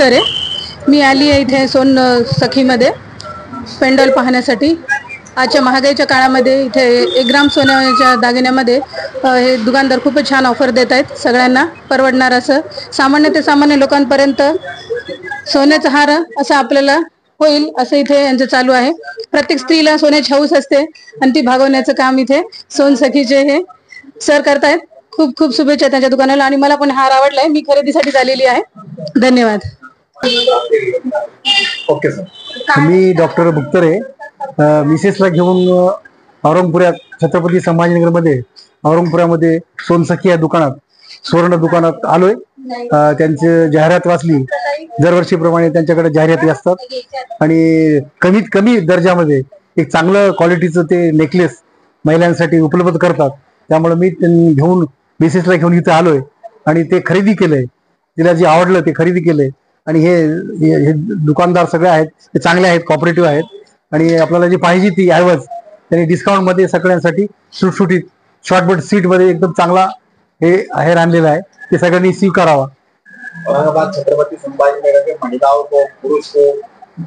बुक्तरे. मी आली आहे इथे सोन सखीमध्ये पेंडॉल पाहण्यासाठी. आजच्या महागाईच्या काळामध्ये इथे 1 ग्राम सोन्याच्या दागिन्यामध्ये हे दुकानदार खूपच छान ऑफर देत आहेत. सगळ्यांना परवडणार असं सामान्य ते सामान्य लोकांपर्यंत सोन्याचा हार असं आपल्याला होईल असं इथे यांचं चालू आहे. प्रत्येक स्त्रीला सोन्याची हौस असते आणि ती भागवण्याचं काम इथे सोन सखीचे हे सर करतायत. खूप खूप शुभेच्छा त्यांच्या दुकानाला. आणि मला पण हार आवडलाय, मी खरेदीसाठी आलेली आहे. धन्यवाद. Okay sir. मी डॉक्टर बुक्तरे मिसेसला घेऊन औरंगपुरात छत्रपती संभाजीनगरमध्ये औरंगपुरामध्ये सोनसखी या दुकानात सुवर्ण दुकानात आलोय. त्यांची जाहिरात वाचली. दरवर्षीप्रमाणे त्यांच्याकडे जाहिराती असतात आणि कमीत कमी दर्जामध्ये एक चांगलं क्वालिटीचं ते नेकलेस महिलांसाठी उपलब्ध करतात. त्यामुळे मी घेऊन मिसेसला घेऊन इथे आलोय आणि ते खरेदी केलंय. तिला जे आवडलं ते खरेदी केलंय. आणि हे दुकानदार सगळे आहेत ते चांगले आहेत, कॉपरेटिव्ह आहेत. आणि आपल्याला जी पाहिजे ती ऐवज त्यांनी डिस्काउंट मध्ये सगळ्यांसाठी सुटसुटीत शॉर्टबट सीट मध्ये एकदम चांगला हे आहेर आणलेला आहे. ते सगळ्यांनी स्वीकारावा. औरंगाबाद छत्रपति संभाजीनगर के महिलाओं को, पुरुष को,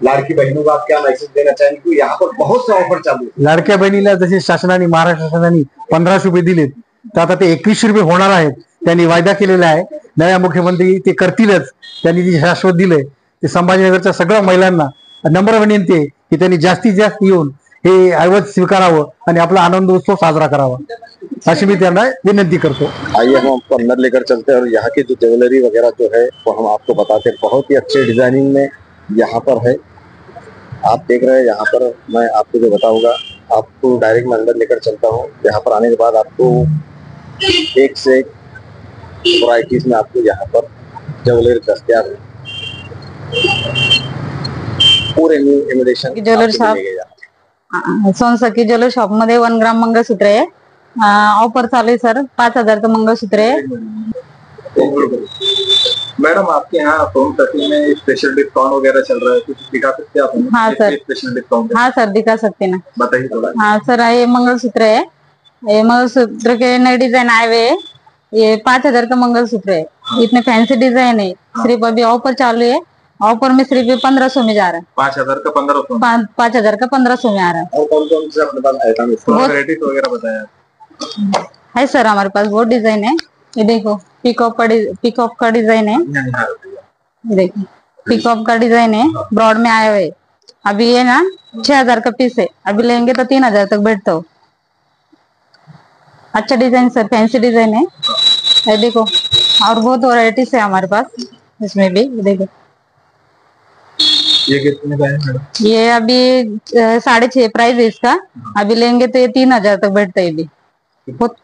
लाड़की बहनों को आप क्या मैसेज देना चाहेंगे? क्योंकि यहाँ पर बहुत से ऑफर चालू है. लाडक्या बहिणीला जसे शासनाने, महाराष्ट्र शासनाने 1500 रुपये दिलेत, तर आता ते 2100 रुपये होणार आहेत. त्यांनी वायदा केलेला आहे. नव्या मुख्यमंत्री ते करतीलच. त्यांनी जे शाश्वत दिलंय ते संभाजीनगरच्या सगळ्या महिलांना नम्र विनंती आहे की त्यांनी जास्तीत जास्त येऊन हे ऐवज स्वीकारावं आणि आपला आनंद उत्सव साजरा करावा अशी मी त्यांना विनंती करतो. आइए हम आपको अंदर लेकर चलते हैं और यहाँ की जो ज्वेलरी वगैरह जो है वो हम आपको बताते हैं. बहुत ही अच्छे डिजाइनिंग में यहाँ पर है. आप देख रहे हैं. यहाँ पर मैं आपको जो बताऊंगा, आपको डायरेक्ट मैं अंदर लेकर चलता हूँ. यहाँ पर आने के बाद आपको एक से एक वैरायटीज में आपको यहाँ पर ज्वेलरी दस्तियाब है. पूरे new imitation jewellery shop, Sonsakhi jewellery shop मध्ये 1 ग्राम मंगळसूत्र आहे. ऑफर चालू है सर. 5000 मंगलसूत्र है. मैडम आपके यहाँ सोनसखी में स्पेशल डिस्काउंट वगैरह चल रहा है, कुछ दिखा सकते हैं आप? हाँ सर, स्पेशल डिस्काउंट. हाँ सर दिखा सकते ना. बताइए थोड़ा. हाँ सर, ये मंगलसूत्र है. ये मंगलसूत्र के नए डिजाइन आए हुए है. ये 5000 का मंगलसूत्र है. इतने फैंसी डिजाइन है. सिर्फ अभी ऑफर चालू है. ऑफर में सिर्फ 1500 में जा रहा है. 5000 का 1500. 5000 का 1500 में आ रहा है. और कौन कौन से अपने पास आइटम वैरायटीज वगैरह बताया है सर? हमारे पास बहुत डिजाइन है. ये देखो पीकॉक का डिजाइन है. देखो पीकॉक का डिजाइन है, ब्रॉड में आया हुआ है. अभी ये ना 6000 का पीस है. अभी लेंगे तो 3000 तक बैठता हो. अच्छा डिजाइन सर, फैंसी डिजाइन है. ये देखो और बहुत वैरायटीज है हमारे पास इसमें भी. देखो ये कितने का है मैडम? ये अभी 6.5 प्राइस है इसका. अभी लेंगे तो ये 3000 तक बैठता है. भी बहुत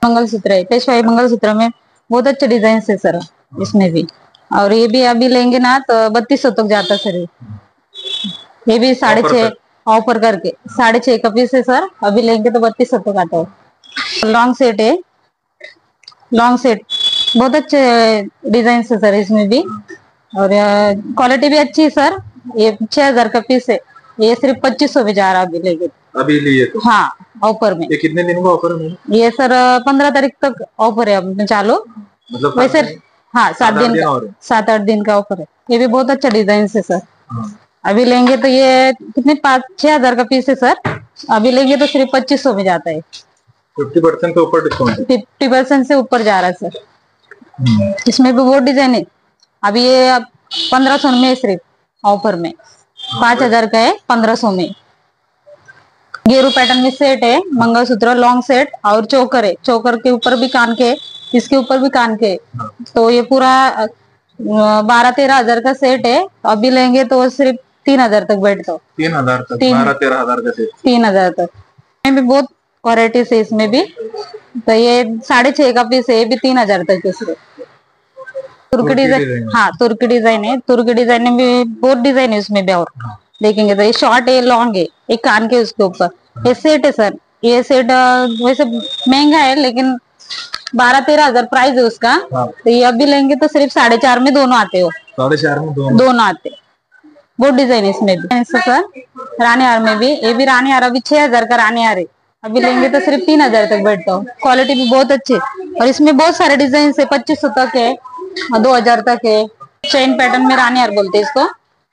मंगलसूत्र है, पेशवाई मंगलसूत्र में बहुत अच्छे डिजाइन है सर इसमें भी. और ये भी अभी लेंगे ना तो 3200 तक जाता सर. ये भी 6.5 ऑफर करके 6.5 का पीस है सर. अभी लेंगे तो 3200 तक आता है. लॉन्ग सेट है. लॉन्ग सेट बहुत अच्छे डिजाइन है सर इसमें भी. और क्वालिटी भी अच्छी है सर. ये 6000 का पीस है. ये सिर्फ 2500 में जा रहा अभी लेंगे. अभी लिए तो? हाँ ऑफर में. ये कितने दिन का ऑफर है? ये सर 15 तारीख तक ऑफर है अब चालू. मतलब वैसे हाँ 7-8 दिन का ऑफर है. ये भी बहुत अच्छा डिजाइन है सर. अभी लेंगे तो ये कितने 5-6 का पीस है सर. अभी लेंगे तो सिर्फ 2500 में जाता है. 50% के ऊपर डिस्काउंट. 50% से ऊपर जा रहा है सर. इसमें भी बहुत डिजाइन है. अभी ये 1500 में सिर्फ ऑफर में. 5000 का है 1500 में. गेरू पैटर्न में सेट है. मंगलसूत्र लॉन्ग सेट और चोकर है. चोकर के ऊपर भी कान के, इसके ऊपर भी कान के. तो ये पूरा 12-13 हजार का सेट है. अभी लेंगे तो सिर्फ 3000 तक बैठता हो. 3000 तक? 12-13 हजार का सेट. 3000 तक. इसमें भी बहुत वैरायटीज है इसमें भी. तो ये 6.5 का पीस है. ये भी 3000 तक है सिर्फ. तुर्की डिजाइन, हाँ तुर्की डिजाइन है. तुर्की डिजाइन में भी बहुत डिजाइन है उसमें भी. और देखेंगे तो ये शॉर्ट है, लॉन्ग है, एक कान के उसके ऊपर. ये सेट है सर. ये सेट वैसे महंगा है लेकिन 12-13 हजार प्राइस है उसका. तो ये अभी लेंगे तो सिर्फ 4.5 में दोनों आते हो. 4.5 में दोनों आते. बहुत डिजाइन है इसमें भी सर. रानी हार में भी. ये भी रानी हार अभी 6000 का रानी हार है. अभी लेंगे तो सिर्फ 3000 तक बैठता हो. क्वालिटी भी बहुत अच्छी. और इसमें बहुत सारे डिजाइन है. 2500 तक है, 2000 तक है. चेन पैटर्न में रानी हार बोलते हैं इसको।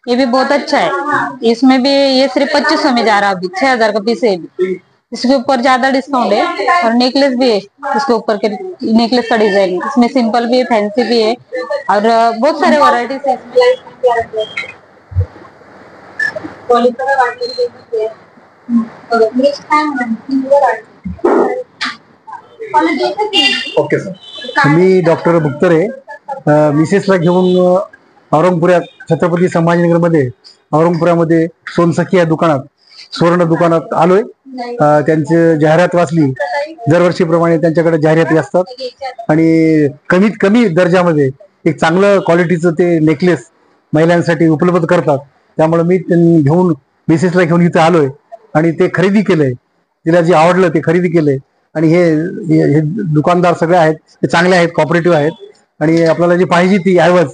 ये भी बहुत अच्छा है। इसमें भी ये सिर्फ 2500 में जा रहा है, अभी 6000 का पीस है। इसके ऊपर ज्यादा डिस्काउंट है और नेकलेस भी है इसके ऊपर के, नेकलेस का डिजाइन इसमें सिंपल भी है, फैंसी भी है और बहुत सारे वैरायटीज है ओके सर, मी डॉक्टर बुक्तरे मिसेसला घेऊन औरंगपुरात छत्रपती संभाजीनगरमध्ये औरंगपुरामध्ये सोनसखी या दुकानात सुवर्ण दुकानात आलोय। त्यांची जाहिरात वाचली, दरवर्षीप्रमाणे त्यांच्याकडे जाहिराती असतात आणि कमीत कमी दर्जामध्ये एक चांगलं क्वालिटीचं ते नेकलेस महिलांसाठी उपलब्ध करतात। त्यामुळे मी घेऊन मिसेसला घेऊन इथे आलोय आणि ते खरेदी केलंय। तिला जे आवडलं ते खरेदी केलंय आणि हे दुकानदार सगळे आहेत ते चांगले आहेत, कॉपरेटिव्ह आहेत आणि आपल्याला जी पाहिजे ती ऐवज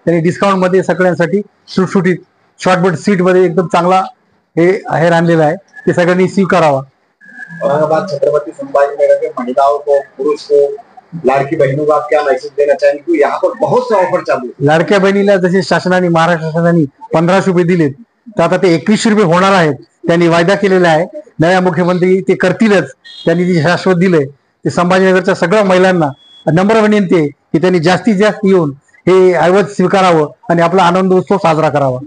त्यांनी डिस्काउंट मध्ये सगळ्यांसाठी सुटसुटीत शॉर्टबट सीट मध्ये एकदम चांगला हे आहेर आणलेला आहे, ते सगळ्यांनी स्वीकारावा। औरंगाबाद छत्रपति संभाजीनगर के महिलाओं को, पुरुष को, लाड़की बहनों को आप क्या मैसेज देना चाहेंगे? क्योंकि यहाँ पर बहुत से ऑफर चालू है। लाडक्या बहिणीला जसे शासनाने, महाराष्ट्र शासनाने 1500 रुपये दिलेत, तर आता ते 2100 रुपये होणार आहेत। त्यांनी वायदा केलेला आहे, नव्या मुख्यमंत्री ते करतीलच। त्यांनी जे शाश्वत दिलंय ते संभाजीनगरच्या सगळ्या महिलांना नम्र विनंती आहे की त्यांनी जास्तीत जास्त येऊन हे ऐवज स्वीकारावं आणि आपला आनंद उत्सव साजरा करावा,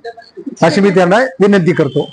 अशी मी त्यांना विनंती करतो।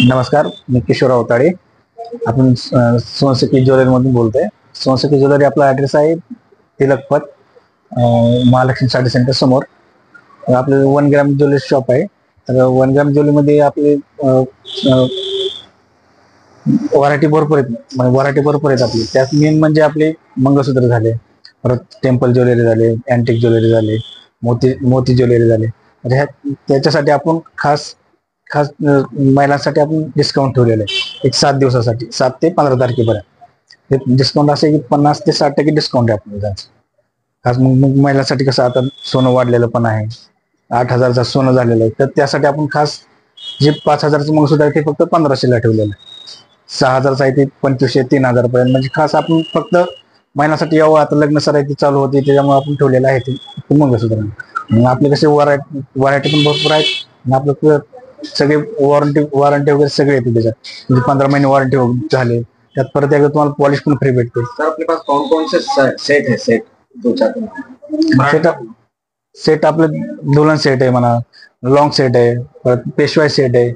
नमस्कार, मी किशोर अवताडे। आपण सोनसखी ज्वेलरी मधून बोलतोय। सोनसखी ज्वेलरी आपला ऍड्रेस आहे तिलक पथ, महालक्ष्मी साडी सेंटर समोर। आपलं 1 ग्रॅम ज्वेलरी शॉप आहे। तर 1 ग्रॅम ज्वेलरी मध्ये आपले व्हरायटी भरपूर आहेत आपली। त्यात मेन म्हणजे आपले मंगळसूत्र झाले, परत टेम्पल ज्वेलरी झाले, अँटिक ज्वेलरी झाले, मोती ज्वेलरी झाले। त्याच्यासाठी आपण खास महिलांसाठी आपण डिस्काउंट ठेवलेलं आहे, एक 7 दिवसासाठी, 7 ते 15 तारखेपर्यंत। हे डिस्काउंट असे की 50 ते 60% डिस्काउंट आहे आपण त्यांचं खास। मग महिलांसाठी कसं आता सोनं वाढलेलं पण आहे, 8000चं सोनं झालेलं आहे, तर त्यासाठी आपण खास जे 5000चं मंगळसूत्र आहे ते फक्त 1500ला ठेवलेलं आहे। 6000चं आहे ते 2500 3000 पर्यंत, म्हणजे खास आपण फक्त महिलांसाठी यावं। आता लग्न सराई चालू होती त्याच्यामुळे आपण ठेवलेलं आहे ते मंगळसूत्र। मग आपले कसे व्हरायटी पण भरपूर आहेत। आपलं सगळे वॉरंटी वगैरे सगळे येते त्याच्यात, म्हणजे 15 महिने वॉरंटी झाले। त्यात परत एकदा तुम्हाला पॉलिश पण फ्री भेटते। सर अपने पास कौन कौन से सेट है? सेट 2-4 सेट आपलं दुल्हन सेट आहे म्हणा, लॉंग सेट आहे, परत पेशवाई सेट आहे,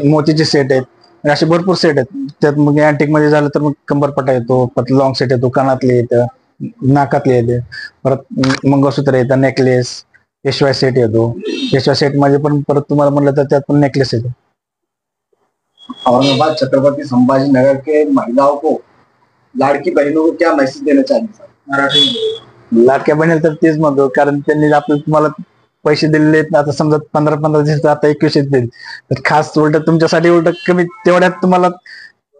मोतीचे सेट आहेत, म्हणजे असे भरपूर सेट आहेत. त्यात मग अँटिक मध्ये झालं तर मग कंबरपट्टा येतो, परत लॉंग सेट येतो, कानातले येतं, नाकातले येते, परत मंगळसूत्र येतं, नेकलेस, पेशवाई सेट येतो. पेशवाई सेट मध्ये पण परत तुम्हाला म्हणलं तर त्यात पण नेकलेस येतो. औरंगाबाद छत्रपति संभाजी नगर के महिलाओं को, लाड़की बहनों को क्या मैसेज देना चाहिए सर मराठी? लाडक्या बहिणीला तर तेच म्हणतो, कारण त्यांनी आपले तुम्हाला पैसे दिलेले आहेत ना, आता समजा 15 दिवस, आता 21 देईल, तर खास उलट तुमच्यासाठी उलट कमी तेवढ्यात तुम्हाला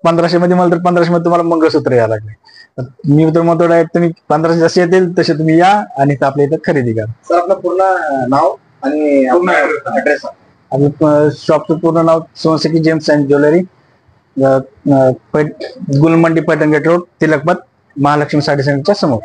1500 मध्ये मला तर 1500 मध्ये तुम्हाला मंगळसूत्र यायला लागले. तर मी तर म्हणतो डायरेक्ट तुम्ही 1500 जसे येतील तसे तुम्ही या आणि आपल्या इथं खरेदी करा. सर आपलं पूर्ण नाव आणि ऍड्रेस. आपलं शॉपचं पूर्ण नाव Sonsakhi gems and jewellery, Gulmandi Paithan gate road, Tilakpath, Mahalaxmi sari सेंटरच्या समोर.